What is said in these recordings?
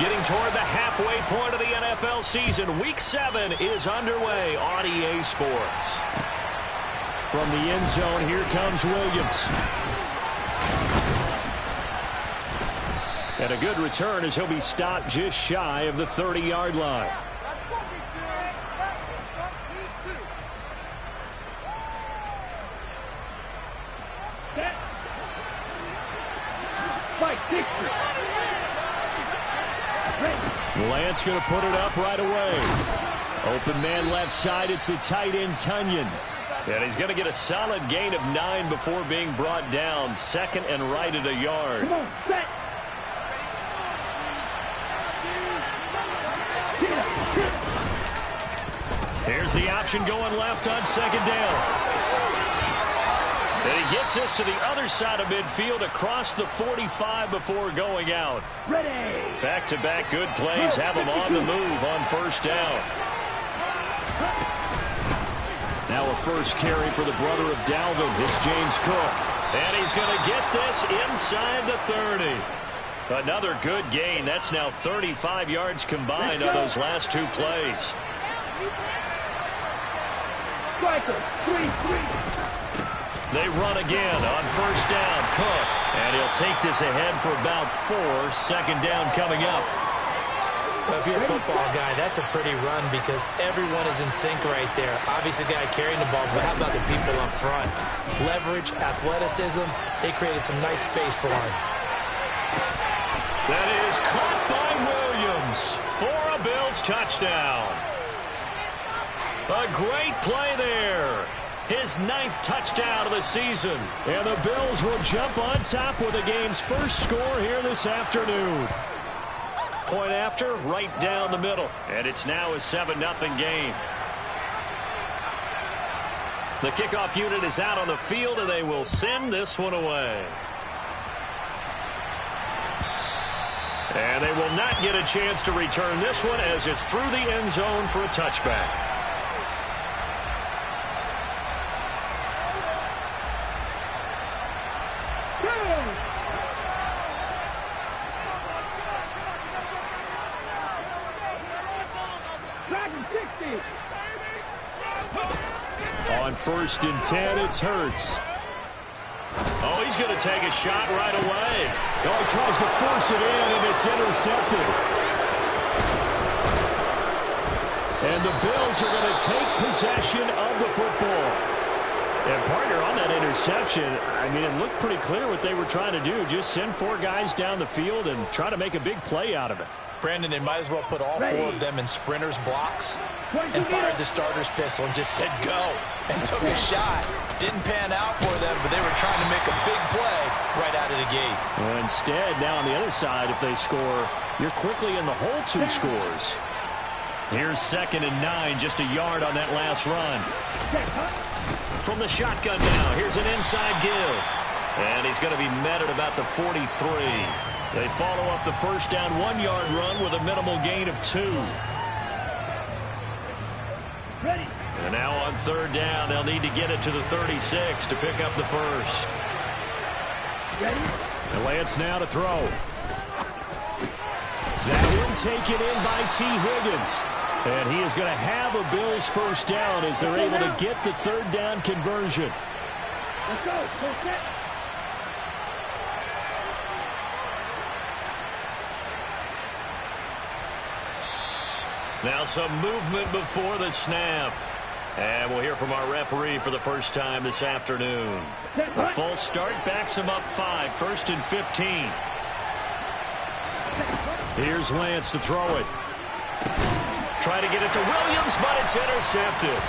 Getting toward the halfway point of the NFL season. Week 7 is underway on EA Sports. From the end zone, here comes Williams. And a good return as he'll be stopped just shy of the 30-yard line. Lance going to put it up right away. Open man left side. It's the tight end, Tunyon. And he's going to get a solid gain of 9 before being brought down. Second and right at a yard. Come on, set. Here's the option going left on second down. And he gets us to the other side of midfield across the 45 before going out. Ready. Back-to-back good plays have him on the move on first down. Now a first carry for the brother of Dalvin. It's James Cook. And he's going to get this inside the 30. Another good gain. That's now 35 yards combined on those last 2 plays. Striker, 3-3. They run again on first down. Cook. And he'll take this ahead for about 4. Second down coming up. Well, if you're a football guy, that's a pretty run because everyone is in sync right there. Obviously, the guy carrying the ball, but how about the people up front? Leverage, athleticism, they created some nice space for him. That is caught by Williams for a Bills touchdown. A great play there. His 9th touchdown of the season. And the Bills will jump on top with the game's first score here this afternoon. Point after, right down the middle. And it's now a 7-0 game. The kickoff unit is out on the field, and they will send this one away. And they will not get a chance to return this one as it's through the end zone for a touchback. On first and 10, it's Hurts. Oh, he's going to take a shot right away. Oh, he tries to force it in, and it's intercepted. And the Bills are going to take possession of the football. And, partner, on that interception, I mean, it looked pretty clear what they were trying to do. Just send 4 guys down the field and try to make a big play out of it. Brandon, they might as well put all 4 of them in sprinters blocks and fired the starter's pistol and just said go and took a shot. Didn't pan out for them, but they were trying to make a big play right out of the gate. Well, instead, now on the other side, if they score, you're quickly in the hole 2 scores. Here's 2nd and 9, just a yard on that last run. From the shotgun now, here's an inside give. And he's going to be met at about the 43. They follow up the first down 1-yard run with a minimal gain of 2. Ready. And now on third down, they'll need to get it to the 36 to pick up the first. Ready. And Lance now to throw. That one taken in by T. Higgins. And he is going to have a Bills first down as they're able to get the third down conversion. Let's go. Go set. Now some movement before the snap. And we'll hear from our referee for the first time this afternoon. A false start backs him up 5, 1st and 15. Here's Lance to throw it. Try to get it to Williams, but it's intercepted.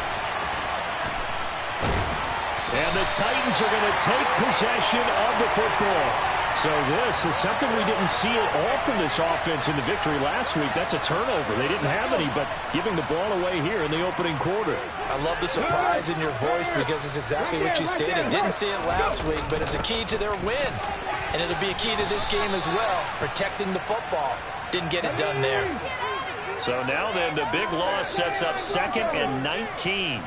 And the Titans are going to take possession of the football. So this is something we didn't see at all from this offense in the victory last week. That's a turnover. They didn't have any, but giving the ball away here in the opening quarter. I love the surprise in your voice because it's exactly what you stated. Didn't see it last week, but it's a key to their win. And it'll be a key to this game as well, protecting the football. Didn't get it done there. So now then, the big loss sets up 2nd and 19.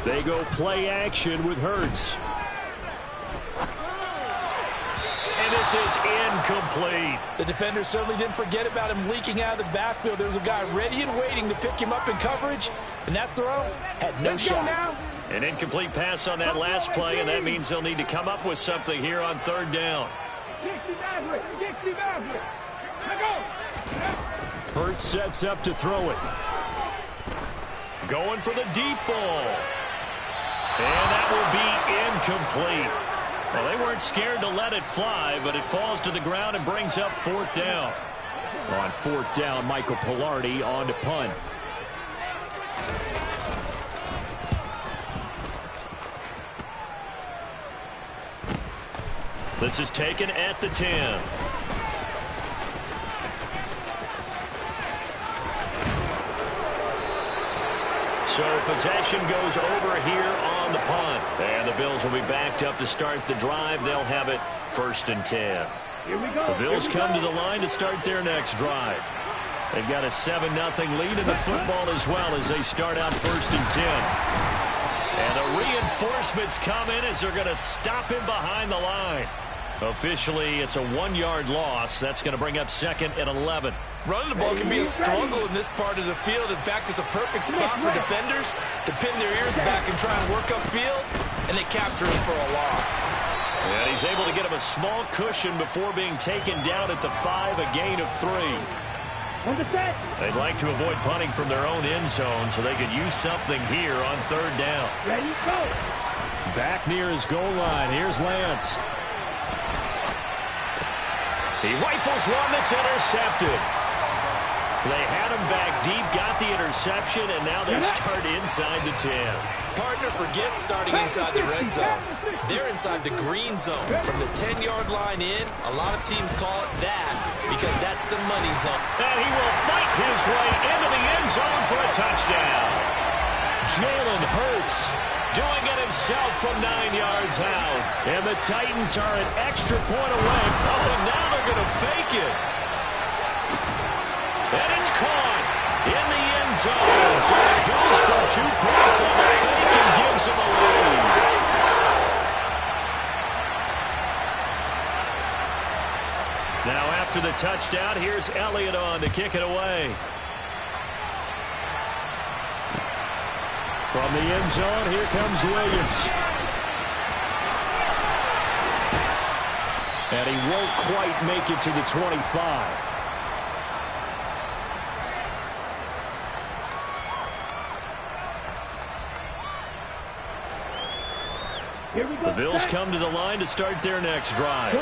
They go play action with Hurts. And his This is incomplete. The defender certainly didn't forget about him leaking out of the backfield. There was a guy ready and waiting to pick him up in coverage, and that throw had no shot. An incomplete pass on that last play, and that means they'll need to come up with something here on third down. Hurts sets up to throw it. Going for the deep ball. And that will be incomplete. Well, they weren't scared to let it fly, but it falls to the ground and brings up fourth down. On fourth down, Michael Pilardi on to punt. This is taken at the 10. So possession goes over here on the punt. And the Bills will be backed up to start the drive. They'll have it 1st and 10. Here we go. The Bills come to the line to start their next drive. They've got a 7-0 lead in the football as well as they start out 1st and 10. And the reinforcements come in as they're going to stop him behind the line. Officially, it's a 1-yard loss. That's going to bring up 2nd and 11. Running the ball can be a struggle in this part of the field. In fact, it's a perfect spot for defenders to pin their ears back and try and work upfield, and they capture him for a loss. And he's able to get him a small cushion before being taken down at the 5, a gain of 3. On the set. They'd like to avoid punting from their own end zone so they could use something here on third down. Ready, go. Back near his goal line. Here's Lance. He rifles one that's intercepted. They had him back deep, got the interception, and now they start inside the 10. Partner forgets starting inside the red zone. They're inside the green zone. From the 10-yard line in, a lot of teams call it that because that's the money zone. And he will fight his way into the end zone for a touchdown. Jalen Hurts doing it himself from 9 yards out. And the Titans are an extra point away. Oh, and now they're going to fake it. And it's caught in the end zone. So it goes for 2 points on the fake and gives them a lead. Now after the touchdown, here's Elliott on to kick it away. From the end zone, here comes Williams. And he won't quite make it to the 25. Here we go. The Bills come to the line to start their next drive.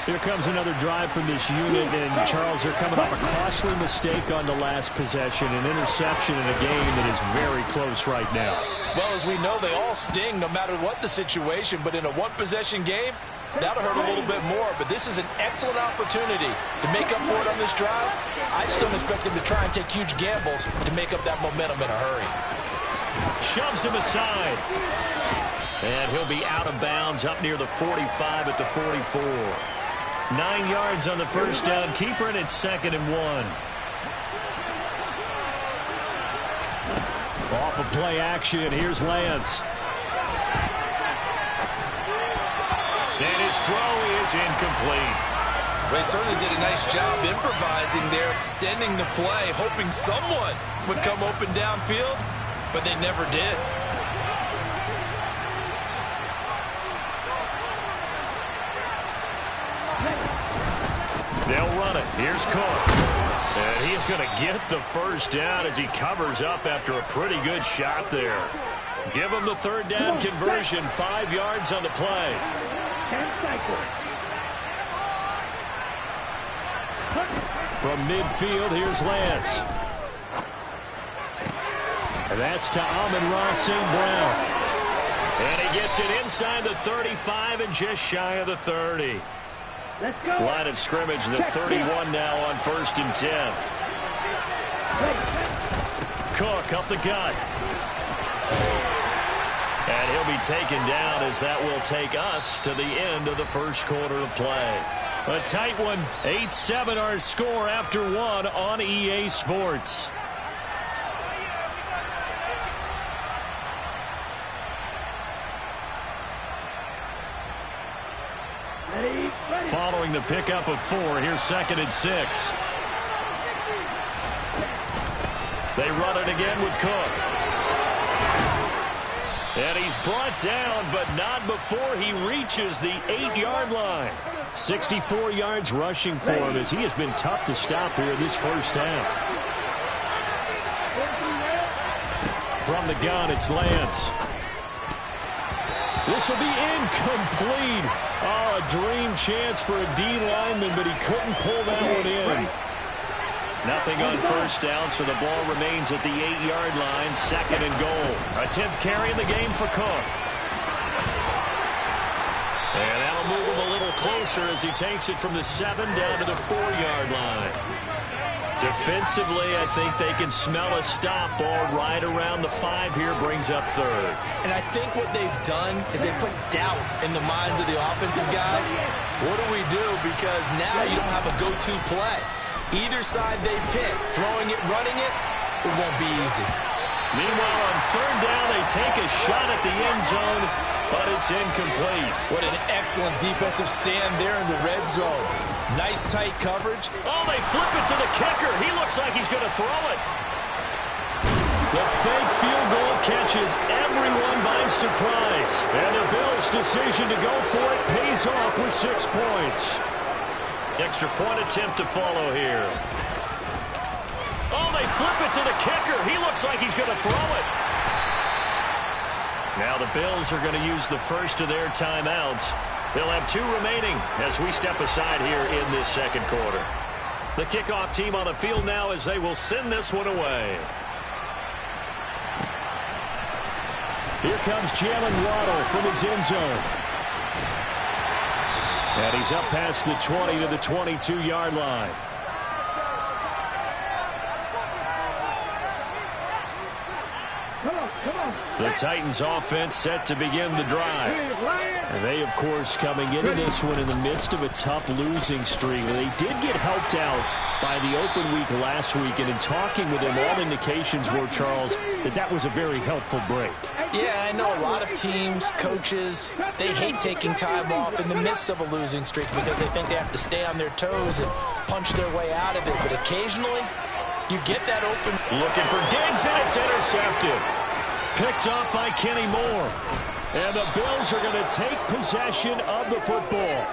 Here comes another drive from this unit, and Charles, they're coming off a costly mistake on the last possession, an interception in a game that is very close right now. Well, as we know, they all sting no matter what the situation, but in a one-possession game, that'll hurt a little bit more. But this is an excellent opportunity to make up for it on this drive. I just don't expect them to try and take huge gambles to make up that momentum in a hurry. Shoves him aside. And he'll be out of bounds up near the 45 at the 44. 9 yards on the first down. Keeper, and it's 2nd and 1. Off of play action, here's Lance. And his throw is incomplete. They certainly did a nice job improvising there, extending the play, hoping someone would come open downfield, but they never did. They'll run it. Here's Cook. And he's going to get the first down as he covers up after a pretty good shot there. Give him the third down conversion. 5 yards on the play. From midfield, here's Lance. And that's to Amon-Ra St. Brown. And he gets it inside the 35 and just shy of the 30. Let's go. Line of scrimmage, the 31 now on 1st and 10. Cook up the gut. And he'll be taken down as that will take us to the end of the first quarter of play. A tight one. 8-7 our score after 1 on EA Sports. Ready, ready. Following the pickup of 4, here's 2nd and 6. They run it again with Cook. And he's brought down, but not before he reaches the 8-yard line. 64 yards rushing for him as he has been tough to stop here in this first half. From the gun, it's Lance. This will be incomplete. Oh, a dream chance for a D lineman, but he couldn't pull that one in. Nothing on first down, so the ball remains at the 8-yard line, 2nd and goal. A 10th carry in the game for Cook. And that'll move him a little closer as he takes it from the 7 down to the 4-yard line. Defensively, I think they can smell a stop. Ball right around the 5 here, brings up 3rd. And I think what they've done is they put doubt in the minds of the offensive guys. What do we do? Because now you don't have a go-to play. Either side they pick, throwing it, running it, it won't be easy. Meanwhile, on 3rd down, they take a shot at the end zone, but it's incomplete. What an excellent defensive stand there in the red zone. Nice tight coverage. Oh, they flip it to the kicker. He looks like he's going to throw it. The fake field goal catches everyone by surprise. And the Bills' decision to go for it pays off with 6 points. Extra point attempt to follow here. Oh, they flip it to the kicker. He looks like he's going to throw it. Now the Bills are going to use the first of their timeouts. They'll have 2 remaining as we step aside here in this 2nd quarter. The kickoff team on the field now as they will send this one away. Here comes Jalen Waddle from his end zone. And he's up past the 20 to the 22-yard line. The Titans offense set to begin the drive. And they, of course, coming into this one in the midst of a tough losing streak. They did get helped out by the open week last week. And in talking with them, all indications were, Charles, that was a very helpful break. Yeah, I know a lot of teams, coaches, they hate taking time off in the midst of a losing streak because they think they have to stay on their toes and punch their way out of it. But occasionally, you get that open. Looking for Diggs, and it's intercepted. Picked off by Kenny Moore. And the Bills are going to take possession of the football.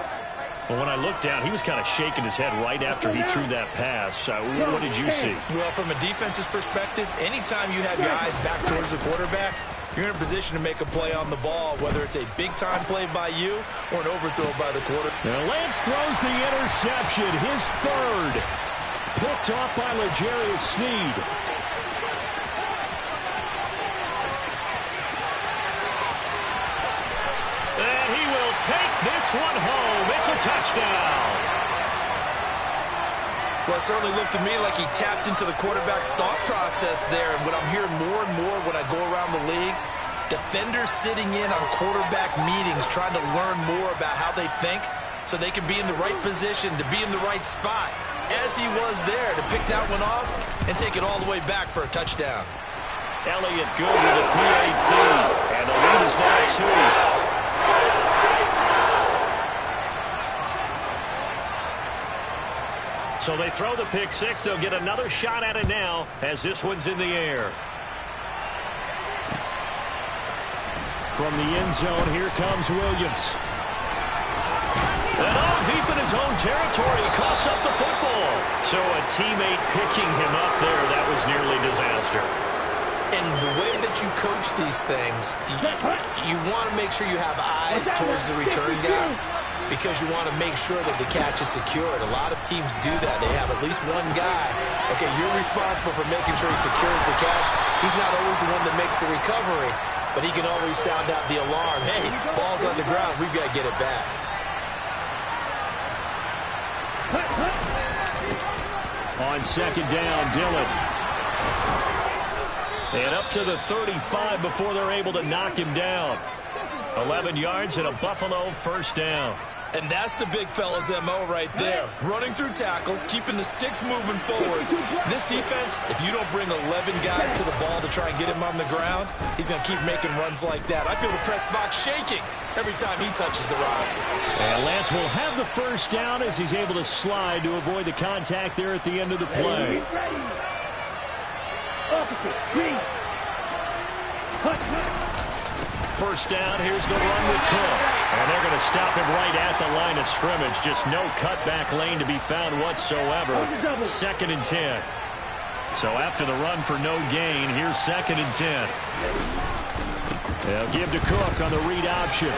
Well, when I looked down, he was kind of shaking his head right after he threw that pass. What did you see? Well, from a defense's perspective, anytime you have your eyes back towards the quarterback, you're in a position to make a play on the ball, whether it's a big-time play by you or an overthrow by the quarterback. And Lance throws the interception, his 3rd. Picked off by L'Jarius Sneed. And he will take this one home. It's a touchdown. Well, it certainly looked to me like he tapped into the quarterback's thought process there. And what I'm hearing more and more when I go around the league, defenders sitting in on quarterback meetings trying to learn more about how they think so they can be in the right position, to be in the right spot, as he was there to pick that one off and take it all the way back for a touchdown. Elliott good with a PAT, and the lead is now 2. So they throw the pick 6. They'll get another shot at it now as this one's in the air. From the end zone, here comes Williams. And all deep in his own territory, he coughs up the football. So a teammate picking him up there, that was nearly disaster. And the way that you coach these things, you want to make sure you have eyes towards the return guy because you want to make sure that the catch is secured. A lot of teams do that. They have at least one guy. Okay, you're responsible for making sure he secures the catch. He's not always the one that makes the recovery, but he can always sound out the alarm. Hey, ball's on the ground. We've got to get it back. On 2nd down, Dillon. And up to the 35 before they're able to knock him down. 11 yards and a Buffalo 1st down. And that's the big fella's MO right there. Running through tackles, keeping the sticks moving forward. This defense, if you don't bring 11 guys to the ball to try and get him on the ground, he's going to keep making runs like that. I feel the press box shaking every time he touches the rock. And Lance will have the first down as he's able to slide to avoid the contact there at the end of the play. First down, here's the run with Cook. And they're going to stop him right at the line of scrimmage. Just no cutback lane to be found whatsoever. 2nd and 10. So after the run for no gain, here's 2nd and 10. They'll give to Cook on the read option.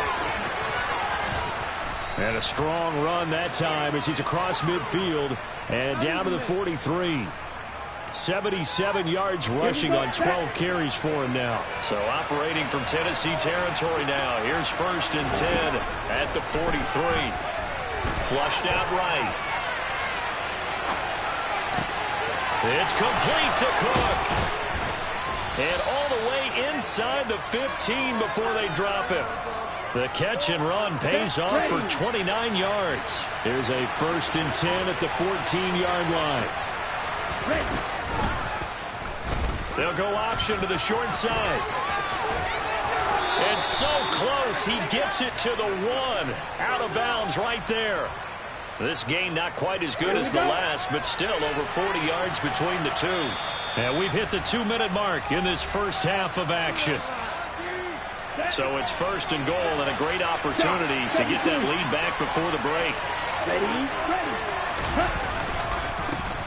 And a strong run that time as he's across midfield and down to the 43. 77 yards rushing on 12 carries for him now. So operating from Tennessee territory now. Here's 1st and 10 at the 43. Flushed out right. It's complete to Cook. And all the way inside the 15 before they drop him. The catch and run pays off for 29 yards. Here's a 1st and 10 at the 14-yard line. They'll go option to the short side. And so close, he gets it to the 1. Out of bounds right there. This gain not quite as good as the last, but still over 40 yards between the two. And we've hit the 2-minute mark in this first half of action. So it's 1st and goal and a great opportunity to get that lead back before the break.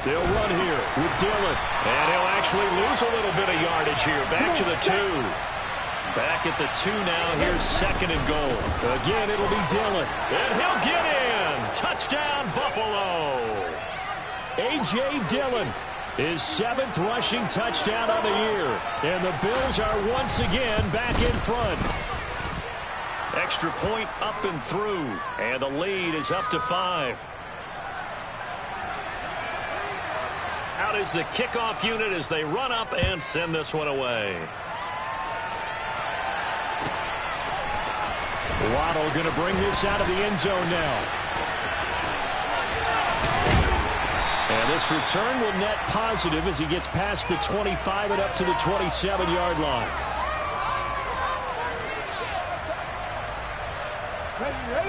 They'll run here with Dillon. And he'll actually lose a little bit of yardage here. Back to the 2. Back at the 2 now. Here's 2nd and goal. Again, it'll be Dillon. And he'll get in. Touchdown, Buffalo. A.J. Dillon, his 7th rushing touchdown on the year. And the Bills are once again back in front. Extra point up and through. And the lead is up to 5. Out is the kickoff unit as they run up and send this one away. Waddle going to bring this out of the end zone now. And this return will net positive as he gets past the 25 and up to the 27-yard line.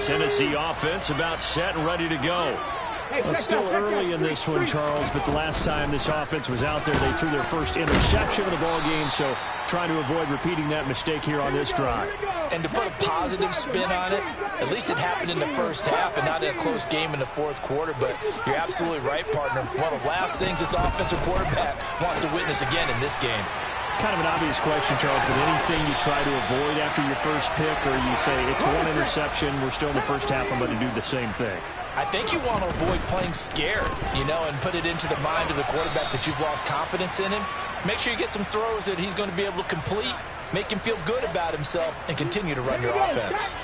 Tennessee offense about set and ready to go. Well, it's still early in this one, Charles, but the last time this offense was out there, they threw their first interception of the ball game, so trying to avoid repeating that mistake here on this drive. And to put a positive spin on it, at least it happened in the first half and not in a close game in the 4th quarter, but you're absolutely right, partner. One of the last things this offensive quarterback wants to witness again in this game. Kind of an obvious question, Charles, but anything you try to avoid after your first pick, or you say it's one interception, we're still in the first half, I'm going to do the same thing? I think you want to avoid playing scared, and put it into the mind of the quarterback that you've lost confidence in him. Make sure you get some throws that he's going to be able to complete, make him feel good about himself, and continue to run your offense.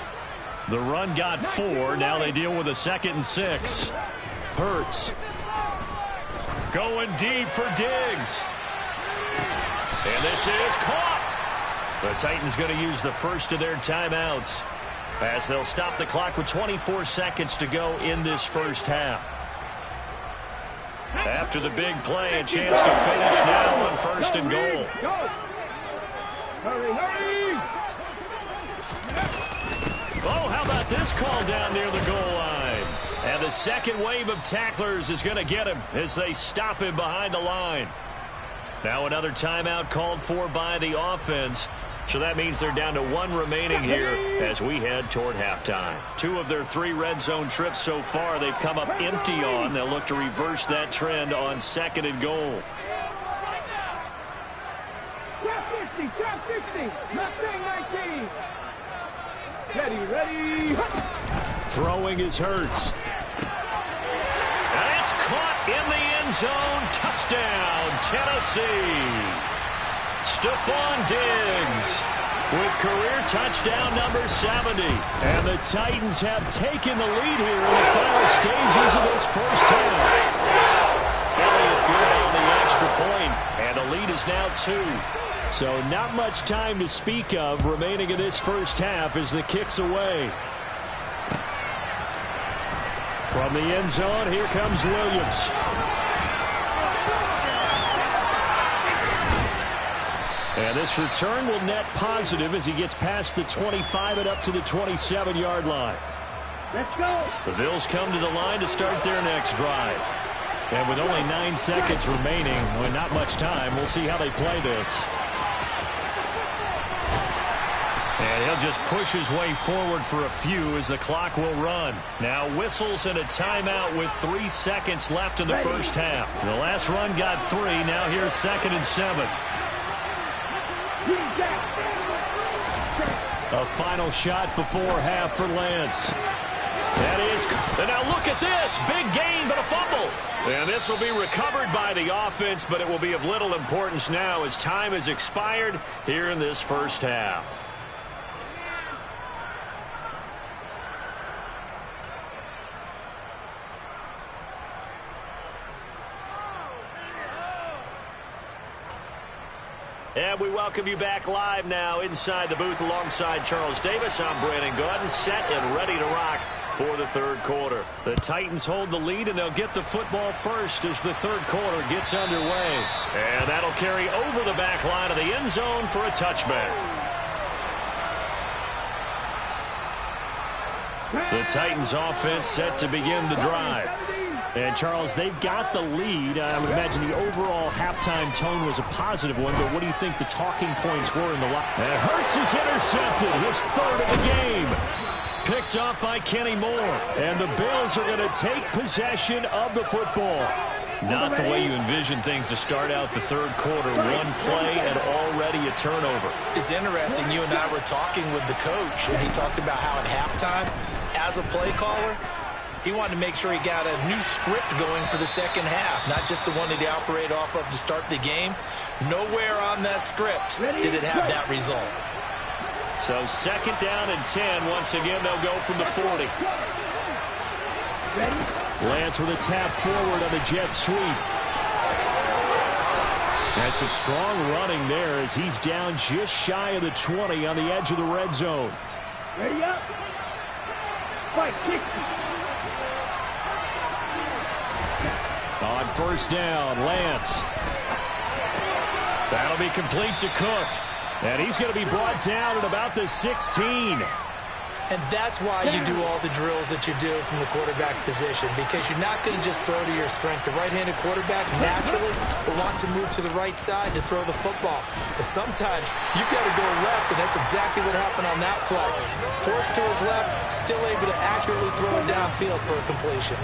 The run got 4. Now they deal with a 2nd and 6. Hurts. Going deep for Diggs. And this is caught. The Titans going to use the first of their timeouts as they'll stop the clock with 24 seconds to go in this first half. After the big play, a chance to finish now on 1st and goal. Oh, how about this call down near the goal line? And the second wave of tacklers is going to get him as they stop him behind the line. Now another timeout called for by the offense. So that means they're down to 1 remaining here as we head toward halftime. 2 of their 3 red zone trips so far they've come up empty on. They'll look to reverse that trend on 2nd and goal. Trap 60, Mustang 19. Ready. Throwing is Hurts. And it's caught in the end zone. Touchdown, Tennessee. Stephon Diggs with career touchdown number 70. And the Titans have taken the lead here in the final stages of this first half. Elliott good on the extra point, and the lead is now 2. So not much time to speak of remaining in this first half as the kick's away. From the end zone, here comes Williams. And this return will net positive as he gets past the 25 and up to the 27-yard line. Let's go. The Bills come to the line to start their next drive. And with only 9 seconds remaining, with not much time, we'll see how they play this. And he'll just push his way forward for a few as the clock will run. Now whistles and a timeout with 3 seconds left in the first half. The last run got 3. Now here's 2nd and 7. A final shot before half for Lance. That is, and now look at this. Big gain, but a fumble. And this will be recovered by the offense, but it will be of little importance now as time has expired here in this first half. And we welcome you back live now inside the booth alongside Charles Davis. I'm Brandon Gordon, set and ready to rock for the third quarter. The Titans hold the lead, and they'll get the football first as the third quarter gets underway. And that'll carry over the back line of the end zone for a touchback. The Titans offense set to begin the drive. And, Charles, they've got the lead. I would imagine the overall halftime tone was a positive one, but what do you think the talking points were in the locker room? And Hurts is intercepted, his third of the game. Picked off by Kenny Moore. And the Bills are going to take possession of the football. Not the way you envision things to start out the third quarter. One play and already a turnover. It's interesting. You and I were talking with the coach, and he talked about how at halftime, as a play caller, he wanted to make sure he got a new script going for the second half, not just the one that he operated off of to start the game. Nowhere on that script did it have that result. So 2nd down and 10. Once again, they'll go from the 40. Lance with a tap forward on the jet sweep. That's some strong running there as he's down just shy of the 20 on the edge of the red zone. Ready up. Fight, kick. On first down, Lance. That'll be complete to Cook. And he's going to be brought down at about the 16. And that's why you do all the drills that you do from the quarterback position, because you're not going to just throw to your strength. The right-handed quarterback naturally will want to move to the right side to throw the football. But sometimes you've got to go left, and that's exactly what happened on that play. Forced to his left, still able to accurately throw it downfield for a completion.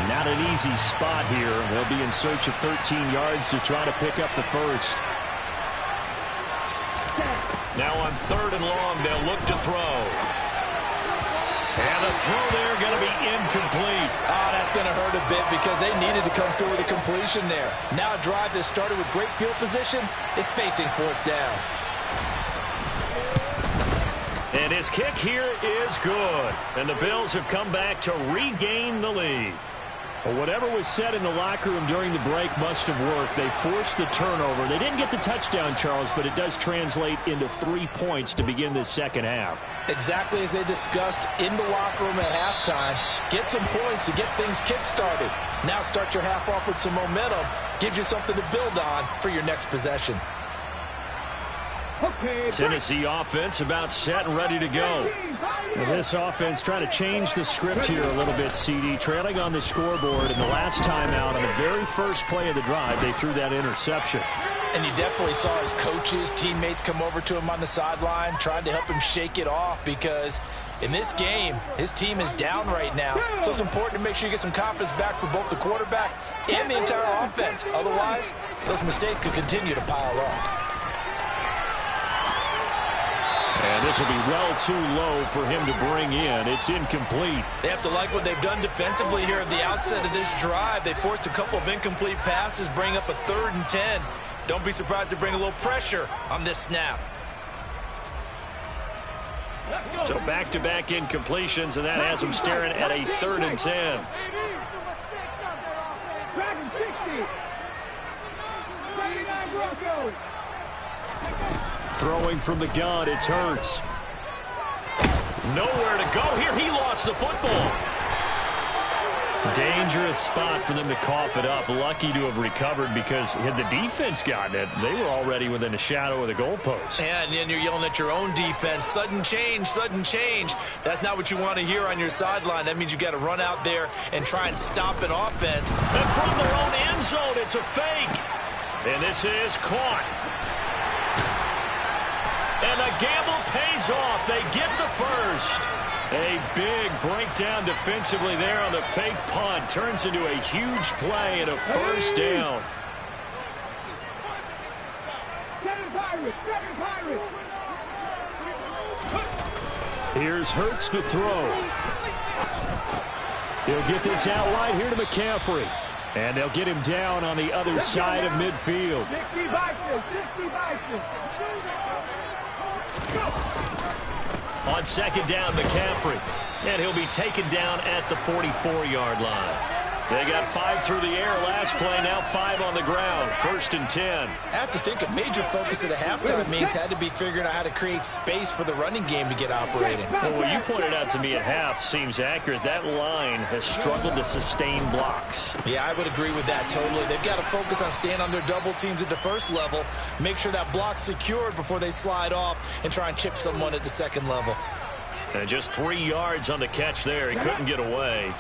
Not an easy spot here. They'll be in search of 13 yards to try to pick up the first. Now on 3rd and long, they'll look to throw. And the throw there going to be incomplete. Oh, that's going to hurt a bit because they needed to come through with a completion there. Now a drive that started with great field position is facing 4th down. And his kick here is good. And the Bills have come back to regain the lead. Well, whatever was said in the locker room during the break must have worked. They forced the turnover. They didn't get the touchdown, Charles, but it does translate into 3 points to begin this second half. Exactly as they discussed in the locker room at halftime. Get some points to get things kick-started. Now start your half off with some momentum. Gives you something to build on for your next possession. Tennessee offense about set and ready to go. And this offense trying to change the script here a little bit, CD. Trailing on the scoreboard, and the last time out on the very first play of the drive, they threw that interception. And you definitely saw his coaches, teammates come over to him on the sideline, trying to help him shake it off because in this game, his team is down right now. So it's important to make sure you get some confidence back for both the quarterback and the entire offense. Otherwise, those mistakes could continue to pile up. And this will be well too low for him to bring in. It's incomplete. They have to like what they've done defensively here at the outset of this drive. They forced a couple of incomplete passes, bring up a 3rd and 10. Don't be surprised to bring a little pressure on this snap. So back-to-back incompletions, and that has them staring at a 3rd and 10. Dragon 60. 79 Broncos. Throwing from the gun, it's Hurts. Nowhere to go here. He lost the football. Dangerous spot for them to cough it up. Lucky to have recovered because had the defense gotten it, they were already within a shadow of the goalpost. Yeah, and then you're yelling at your own defense. Sudden change, sudden change. That's not what you want to hear on your sideline. That means you got to run out there and try and stop an offense. And from their own end zone, it's a fake. And this is caught. And the gamble pays off. They get the first. A big breakdown defensively there on the fake punt. Turns into a huge play and a first down. Here's Hurts to throw. He'll get this out wide here to McCaffrey. And they'll get him down on the other side of midfield. On second down, McCaffrey. And he'll be taken down at the 44-yard line. They got 5 through the air last play, now 5 on the ground. 1st and 10. I have to think a major focus at the halftime means had to be figuring out how to create space for the running game to get operating. Well, what you pointed out to me at half seems accurate. That line has struggled to sustain blocks. Yeah, I would agree with that totally. They've got to focus on staying on their double teams at the first level, make sure that block's secured before they slide off and try and chip someone at the second level. And just 3 yards on the catch there. He couldn't get away.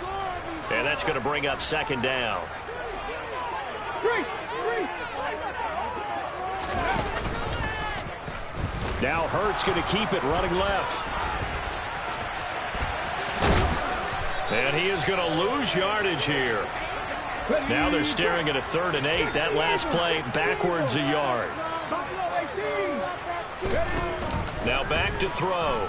And that's going to bring up second down. Now Hurts going to keep it running left. And he is going to lose yardage here. Now they're staring at a 3rd and 8. That last play backwards a yard. Now back to throw.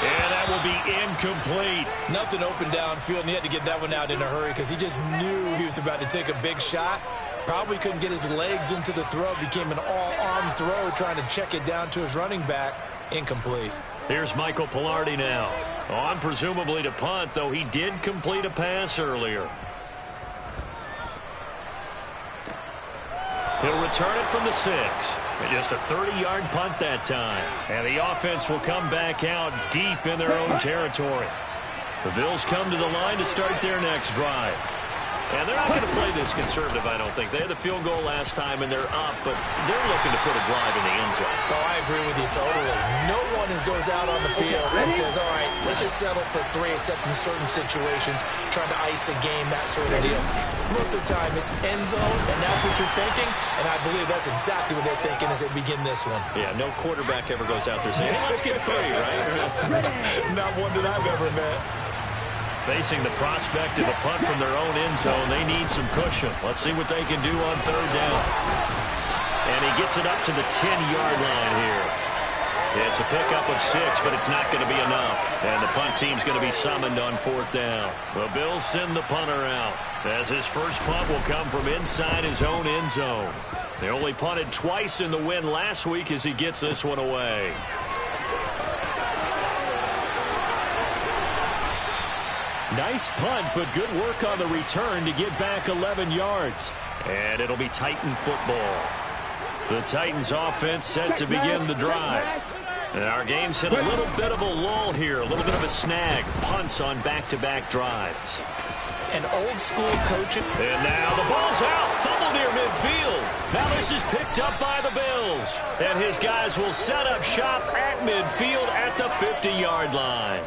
And that will be incomplete. Nothing open downfield, and he had to get that one out in a hurry because he just knew he was about to take a big shot. Probably couldn't get his legs into the throw. Became an all-arm throw trying to check it down to his running back. Incomplete. Here's Michael Pilardi now. On presumably to punt, though he did complete a pass earlier. He'll return it from the 6. Just a 30-yard punt that time. And the offense will come back out deep in their own territory. The Bills come to the line to start their next drive. And they're not going to play this conservative, I don't think. They had the field goal last time, and they're up, but they're looking to put a drive in the end zone. Oh, I agree with you totally. No one goes out on the field and says, all right, let's just settle for 3, except in certain situations, trying to ice a game, that sort of deal. Most of the time, it's end zone, and that's what you're thinking, and I believe that's exactly what they're thinking as they begin this one. Yeah, no quarterback ever goes out there saying, hey, let's get 3, right? Not one that I've ever met. Facing the prospect of a punt from their own end zone, they need some cushion. Let's see what they can do on 3rd down. And he gets it up to the 10-yard line here. It's a pickup of 6, but it's not going to be enough. And the punt team's going to be summoned on 4th down. The Bills send the punter out, as his first punt will come from inside his own end zone. They only punted twice in the win last week as he gets this one away. Nice punt, but good work on the return to get back 11 yards. And it'll be Titan football. The Titans offense set to begin the drive. And our game's hit a little bit of a lull here, a little bit of a snag. Punts on back-to-back drives. An old-school coaching. And now the ball's out. Fumble near midfield. Now this is picked up by the Bills. And his guys will set up shop at midfield at the 50-yard line.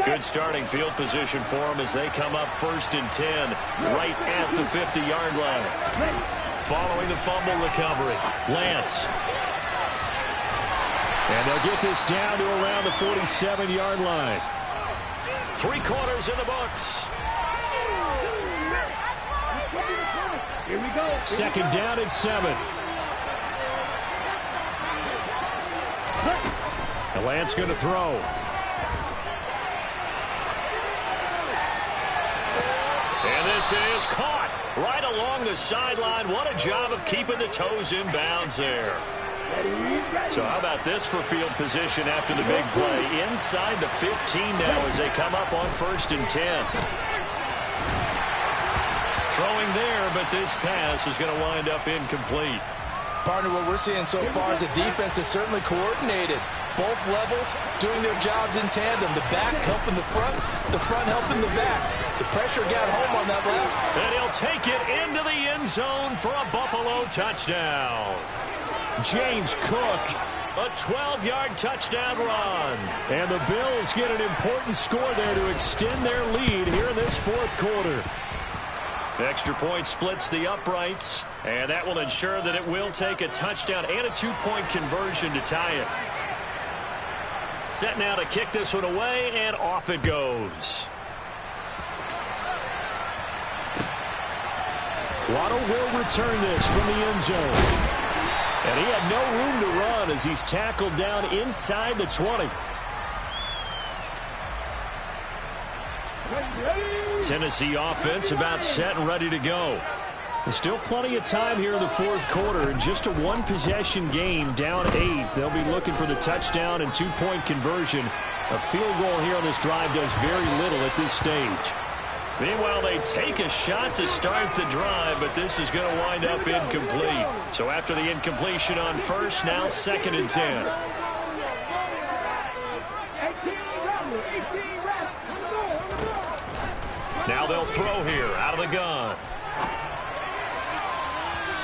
Good starting field position for them as they come up 1st and 10 right at the 50-yard line. Following the fumble recovery, Lance. And they'll get this down to around the 47-yard line. 3 quarters in the books. Here we go. 2nd down and 7. And Lance going to throw. And this is caught right along the sideline. What a job of keeping the toes in bounds there. So how about this for field position after the big play? Inside the 15 now as they come up on 1st and 10. Throwing there, but this pass is going to wind up incomplete. Partner, what we're seeing so far is the defense is certainly coordinated. both levels doing their jobs in tandem. The back helping the front helping the back. The pressure got home on that last. And he'll take it into the end zone for a Buffalo touchdown. James Cook. A 12-yard touchdown run. And the Bills get an important score there to extend their lead here in this fourth quarter. Extra point splits the uprights, and that will ensure that it will take a touchdown and a 2-point conversion to tie it. Set now to kick this one away, and off it goes. Waddle will return this from the end zone. And he had no room to run as he's tackled down inside the 20. Tennessee offense about set and ready to go. There's still plenty of time here in the fourth quarter. In just a one-possession game, down 8. They'll be looking for the touchdown and 2-point conversion. A field goal here on this drive does very little at this stage. Meanwhile, they take a shot to start the drive, but this is going to wind up incomplete. So after the incompletion on first, now 2nd and 10. Now they'll throw here out of the gun.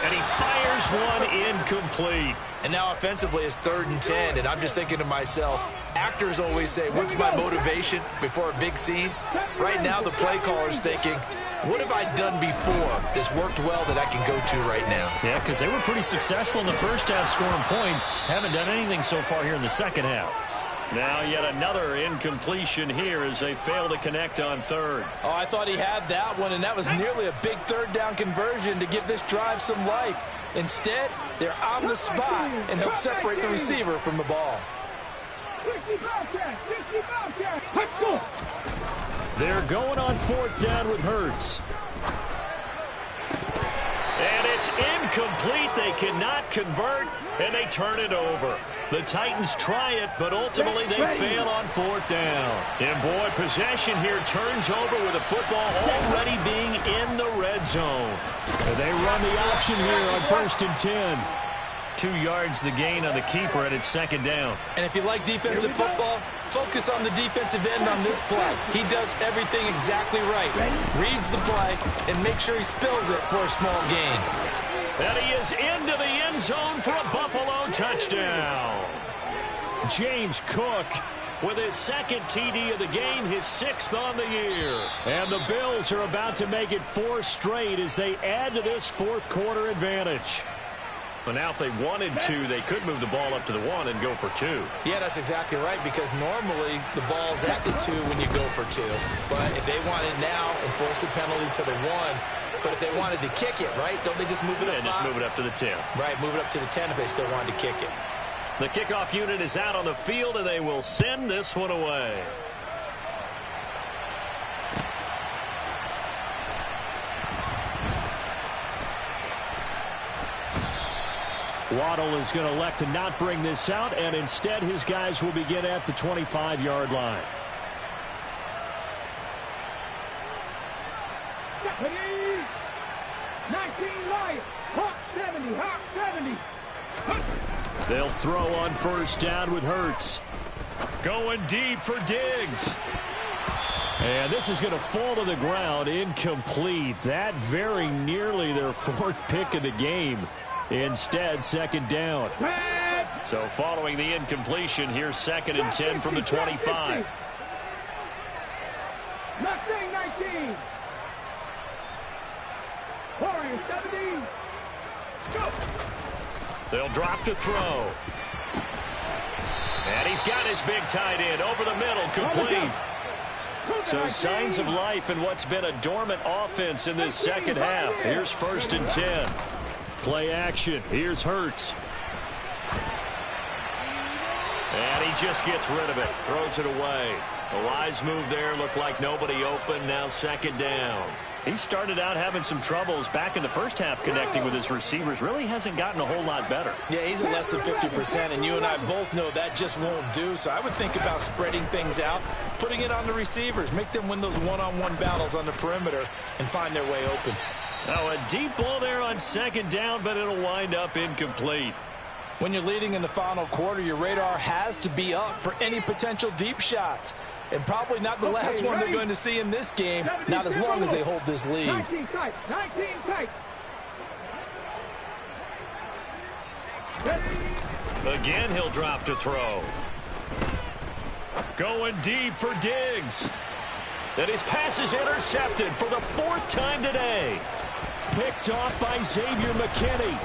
And he fires one incomplete. And now offensively it's 3rd and 10, and I'm just thinking to myself, actors always say, what's my motivation before a big scene? Right now the play caller's thinking, what have I done before that's worked well that I can go to right now? Yeah, because they were pretty successful in the first half scoring points. Haven't done anything so far here in the second half. Now yet another incompletion here as they fail to connect on 3rd. Oh, I thought he had that one, and that was nearly a big 3rd down conversion to give this drive some life. Instead, they're on the spot and help separate the receiver from the ball. They're going on 4th down with Hurts. And it's incomplete. They cannot convert, and they turn it over. The Titans try it, but ultimately they fail on 4th down. And boy, possession here turns over with the football already being in the red zone. And they run the option here on 1st and 10. 2 yards the gain on the keeper, and it's 2nd down. And if you like defensive football, focus on the defensive end on this play. He does everything exactly right. Reads the play and makes sure he spills it for a small gain. And he is into the end zone for a Buffalo touchdown. James Cook with his 2nd TD of the game, his 6th on the year. And the Bills are about to make it 4 straight as they add to this fourth quarter advantage. But now if they wanted to, they could move the ball up to the 1 and go for 2. Yeah, that's exactly right, because normally the ball's at the 2 when you go for 2. But if they want it now and force a penalty to the 1, but if they wanted to kick it, right, don't they just move it up? And just move it up to the 10. Right, move it up to the 10 if they still wanted to kick it. The kickoff unit is out on the field, and they will send this one away. Waddle is going to elect to not bring this out, and instead his guys will begin at the 25-yard line. They'll throw on 1st down with Hurts. Going deep for Diggs. And this is going to fall to the ground, incomplete. That very nearly their 4th pick of the game. Instead, 2nd down. So following the incompletion, here's 2nd and 10 from the 25. 19. 17. Go. They'll drop to throw. And he's got his big tight end over the middle, complete. So signs of life in what's been a dormant offense in this second half. Here's 1st and 10. Play action. Here's Hurts. And he just gets rid of it. Throws it away. A wise move there. Looked like nobody open. Now 2nd down. He started out having some troubles back in the first half connecting with his receivers. Really hasn't gotten a whole lot better. Yeah, he's at less than 50%, and you and I both know that just won't do. So I would think about spreading things out, putting it on the receivers, make them win those one-on-one battles on the perimeter and find their way open. Now a deep ball there on 2nd down, but it'll wind up incomplete. When you're leading in the final quarter, your radar has to be up for any potential deep shots. And probably not the last one they're going to see in this game, not as long as they hold this lead. 19 tight, 19 tight. Again, he'll drop to throw. Going deep for Diggs. And his pass is intercepted for the 4th time today. Picked off by Xavier McKinney.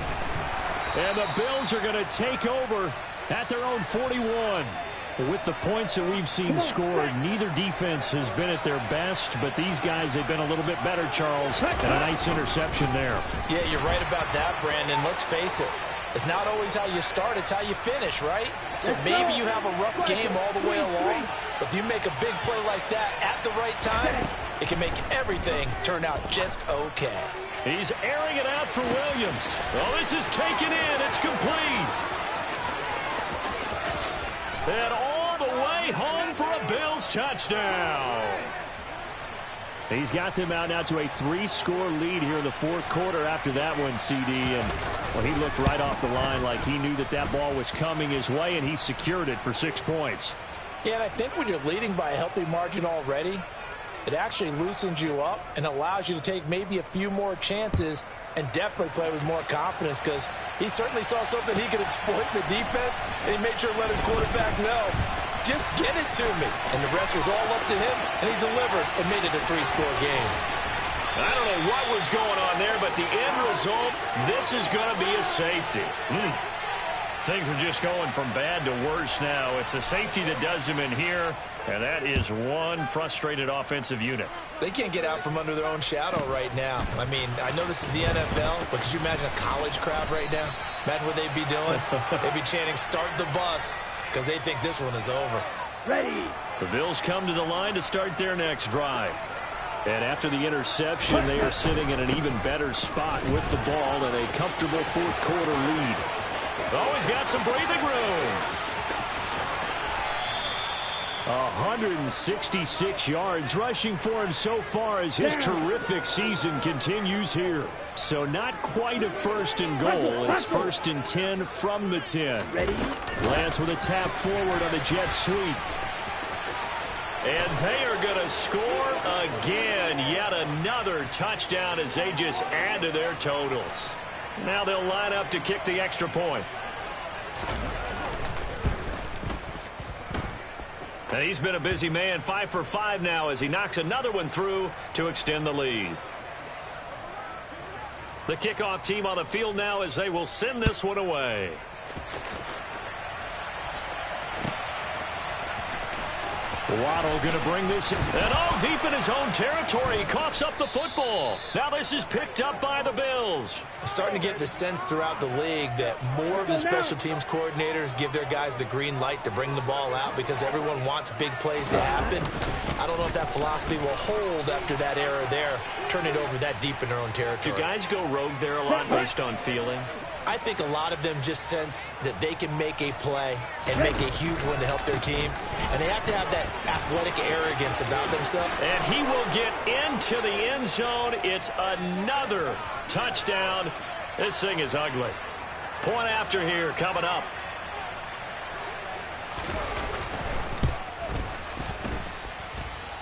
And the Bills are going to take over at their own 41. With the points that we've seen scored, neither defense has been at their best, but these guys have been a little bit better, Charles, and a nice interception there. Yeah, you're right about that, Brandon. Let's face it. It's not always how you start, it's how you finish, right? So maybe you have a rough game all the way along, but if you make a big play like that at the right time, it can make everything turn out just okay. He's airing it out for Williams. Oh, this is taken in. It's complete. And all the way home for a Bills touchdown. He's got them out now to a 3-score lead here in the 4th quarter after that one, CD. And well, he looked right off the line like he knew that that ball was coming his way, and he secured it for 6 points. Yeah, and I think when you're leading by a healthy margin already, it actually loosens you up and allows you to take maybe a few more chances and definitely play with more confidence, because he certainly saw something he could exploit in the defense, and he made sure to let his quarterback know, just get it to me. And the rest was all up to him, and he delivered and made it a 3-score game. I don't know what was going on there, but the end result, this is going to be a safety. Things are just going from bad to worse now. It's a safety that does them in here, and that is one frustrated offensive unit. They can't get out from under their own shadow right now. I mean, I know this is the NFL, but could you imagine a college crowd right now? Imagine what they'd be doing. They'd be chanting, "Start the bus," because they think this one is over. Ready. The Bills come to the line to start their next drive. And after the interception, they are sitting in an even better spot with the ball and a comfortable 4th quarter lead. Oh, he's got some breathing room. 166 yards rushing for him so far as his terrific season continues here. So not quite a 1st and goal. It's 1st and 10 from the 10. Lance with a tap forward on the jet sweep. And they are going to score again. Yet another touchdown as they just add to their totals. Now they'll line up to kick the extra point. And he's been a busy man, 5 for 5 now as he knocks another one through to extend the lead. The kickoff team on the field now as they will send this one away. Waddle going to bring this in. And all deep in his own territory. He coughs up the football. Now this is picked up by the Bills. Starting to get the sense throughout the league that more of the special teams coordinators give their guys the green light to bring the ball out because everyone wants big plays to happen. I don't know if that philosophy will hold after that era there, turn it over that deep in their own territory. Do guys go rogue there a lot based on feeling? I think a lot of them just sense that they can make a play and make a huge one to help their team. And they have to have that athletic arrogance about themselves. And he will get into the end zone. It's another touchdown. This thing is ugly. Point after here coming up.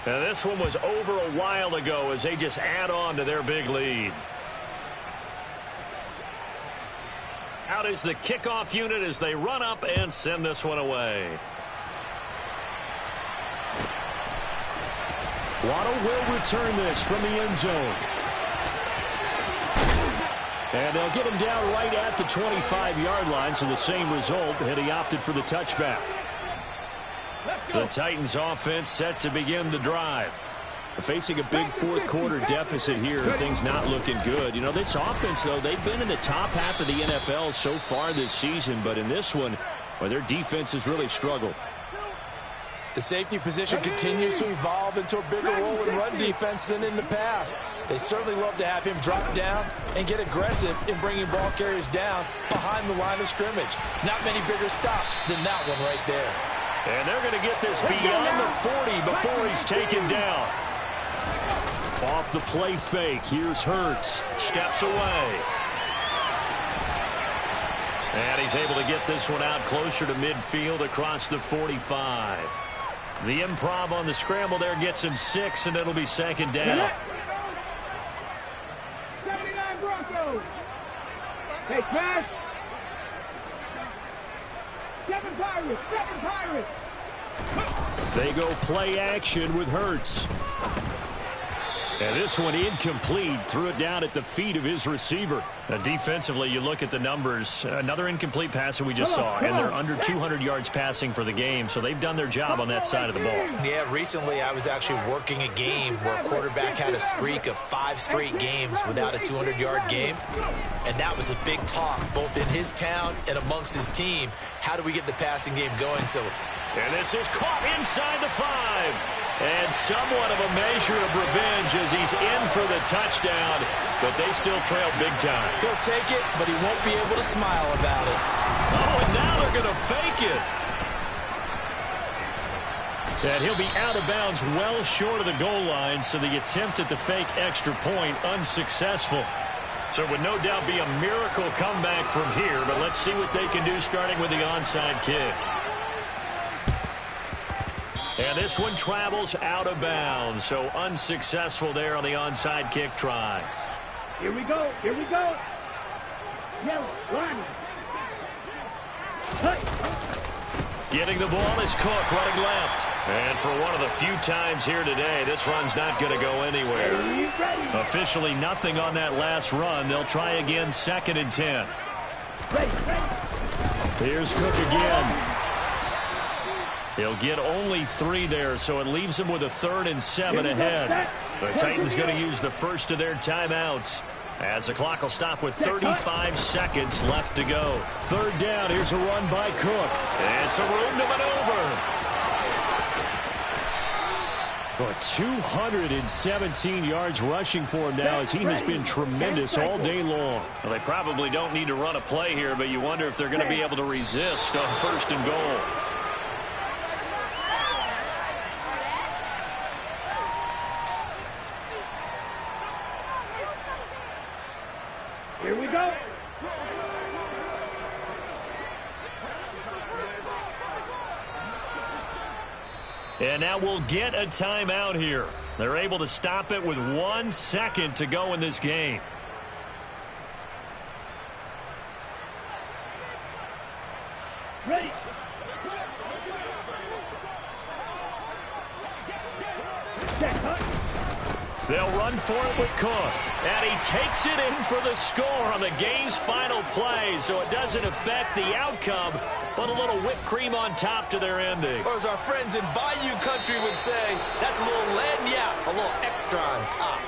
Now this one was over a while ago as they just add on to their big lead. Out is the kickoff unit as they run up and send this one away. Waddle will return this from the end zone. And they'll get him down right at the 25-yard line, so the same result, and he opted for the touchback. The Titans offense set to begin the drive. Facing a big 4th quarter deficit here, things not looking good. You know, this offense, though, they've been in the top half of the NFL so far this season, but in this one, well, their defense has really struggled. The safety position continues to evolve into a bigger role in run defense than in the past. They certainly love to have him drop down and get aggressive in bringing ball carriers down behind the line of scrimmage. Not many bigger stops than that one right there. And they're going to get this beyond the 40 before he's taken down. Off the play fake, here's Hurts. Steps away. And he's able to get this one out closer to midfield across the 45. The improv on the scramble there gets him 6, and it'll be second down. 79 Broncos. Hey, smash. 7 Pirates. 7 Pirates. They go play action with Hurts. And this one incomplete. Threw it down at the feet of his receiver. Defensively, you look at the numbers. Another incomplete pass that we just saw, and they're under 200 yards passing for the game, so they've done their job on that side of the ball. Yeah, recently I was actually working a game where a quarterback had a streak of 5 straight games without a 200-yard game, and that was a big talk, both in his town and amongst his team. How do we get the passing game going? And this is caught inside the 5. And somewhat of a measure of revenge as he's in for the touchdown, but they still trail big time. He'll take it, but he won't be able to smile about it. Oh, and now they're going to fake it. And he'll be out of bounds well short of the goal line, so the attempt at the fake extra point unsuccessful. So it would no doubt be a miracle comeback from here, but let's see what they can do starting with the onside kick. And this one travels out of bounds, so unsuccessful there on the onside kick try. Here we go. Here we go. Yellow, run. Getting the ball is Cook running left. And for one of the few times here today, this run's not going to go anywhere. Officially nothing on that last run. They'll try again, 2nd and 10. Here's Cook again. He'll get only 3 there, so it leaves him with a 3rd and 7 ahead. The Titans going to use the first of their timeouts as the clock will stop with 35 seconds left to go. 3rd down. Here's a run by Cook. And some room to maneuver. 217 yards rushing for him now as he has been tremendous all day long. Well, they probably don't need to run a play here, but you wonder if they're going to be able to resist on 1st and goal. Here we go. And now we'll get a timeout here. They're able to stop it with 1 second to go in this game. Ready. They'll run for it with Cook. And he takes it in for the score on the game's final play, so it doesn't affect the outcome, but a little whipped cream on top to their ending. Or as our friends in Bayou Country would say, that's a little lagniappe, a little extra on top.